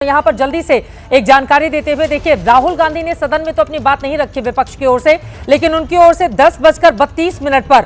यहां पर जल्दी से एक जानकारी देते हुए देखिए, राहुल गांधी ने सदन में तो अपनी बात नहीं रखी विपक्ष की ओर से, लेकिन उनकी ओर से 10:32 पर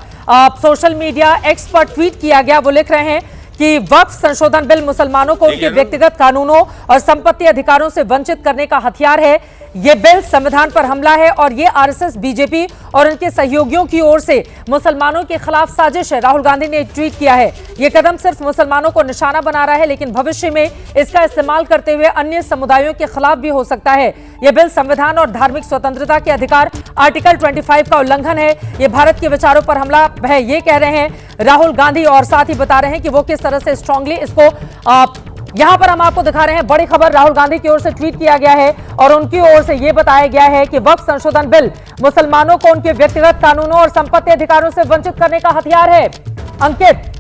सोशल मीडिया एक्स पर ट्वीट किया गया। वो लिख रहे हैं कि वक्फ संशोधन बिल मुसलमानों को उनके व्यक्तिगत कानूनों और संपत्ति अधिकारों से वंचित करने का हथियार है। ये बिल संविधान पर हमला है और ये आरएसएस, बीजेपी और उनके सहयोगियों की ओर से मुसलमानों के खिलाफ साजिश है। राहुल गांधी ने एक ट्वीट किया है। ये कदम सिर्फ मुसलमानों को निशाना बना रहा है, लेकिन भविष्य में इसका इस्तेमाल करते हुए अन्य समुदायों के खिलाफ भी हो सकता है। यह बिल संविधान और धार्मिक स्वतंत्रता के अधिकार आर्टिकल 25 का उल्लंघन है। ये भारत के विचारों पर हमला है, ये कह रहे हैं राहुल गांधी, और साथ ही बता रहे हैं कि वो किस तरह से स्ट्रांगली इसको यहां पर हम आपको दिखा रहे हैं। बड़ी खबर राहुल गांधी की ओर से ट्वीट किया गया है और उनकी ओर से यह बताया गया है कि वक्फ संशोधन बिल मुसलमानों को उनके व्यक्तिगत कानूनों और संपत्ति अधिकारों से वंचित करने का हथियार है। अंकित,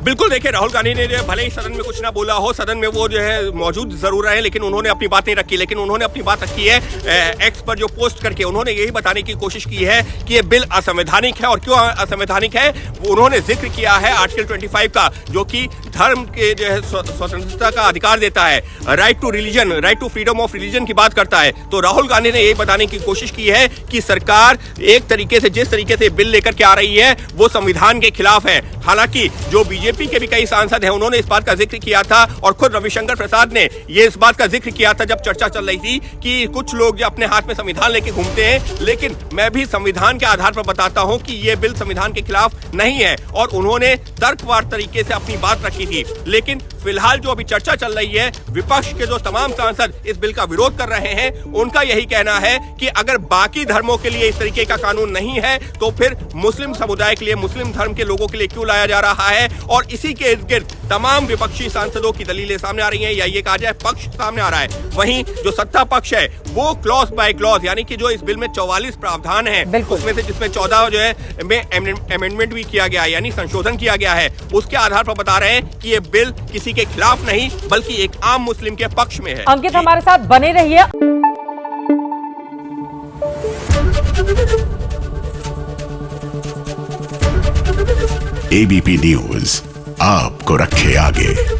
बिल्कुल, देखिए, राहुल गांधी ने भले ही सदन में कुछ ना बोला हो, सदन में वो जो है मौजूद जरूर रहे, लेकिन उन्होंने अपनी बात नहीं रखी। लेकिन उन्होंने अपनी बात रखी है एक्स पर जो पोस्ट करके उन्होंने यही बताने की कोशिश की है कि ये बिल असंवैधानिक है। और क्यों असंवैधानिक है, उन्होंने जिक्र किया है आर्टिकल 25 का, जो कि धर्म के जो है स्वतंत्रता का अधिकार देता है, right to religion, right to freedom of religion की बात करता है। तो राहुल गांधी ने यही बताने की कोशिश की है कि सरकार एक तरीके से जिस तरीके से बिल लेकर के आ रही है वो संविधान के खिलाफ है। हालांकि जो बीजेपी के भी कई सांसद हैं, उन्होंने इस बात का जिक्र किया था, और खुद रविशंकर प्रसाद ने ये इस बात का जिक्र किया था जब चर्चा चल रही थी कि कुछ लोग जो अपने हाथ में संविधान लेके घूमते हैं, लेकिन मैं भी संविधान के आधार पर बताता हूं कि ये बिल संविधान के खिलाफ नहीं है। और उन्होंने तर्कवार तरीके से अपनी बात रखी थी। लेकिन फिलहाल जो अभी चर्चा चल रही है, विपक्ष के जो तमाम सांसद इस बिल का विरोध कर रहे हैं, उनका यही कहना है कि अगर बाकी धर्मों के लिए इस तरीके का कानून नहीं है तो फिर मुस्लिम समुदाय के लिए, मुस्लिम धर्म के लोगों के लिए क्यों लाया जा रहा है। और इसी के इर्द गिर्द तमाम विपक्षी सांसदों की दलीलें सामने आ रही हैं, या ये कहा जाए पक्ष सामने आ रहा है। वहीं जो सत्ता पक्ष है वो क्लॉज बाय क्लॉज, यानी कि जो इस बिल में 44 प्रावधान है, उसमें से जिसमें 14 जो है में अमेंडमेंट भी किया गया है, यानी संशोधन किया गया है, उसके आधार पर बता रहे हैं कि ये बिल किसी के खिलाफ नहीं बल्कि एक आम मुस्लिम के पक्ष में है। अंकित, हमारे साथ बने रहिए। एबीपी न्यूज आपको रखे आगे।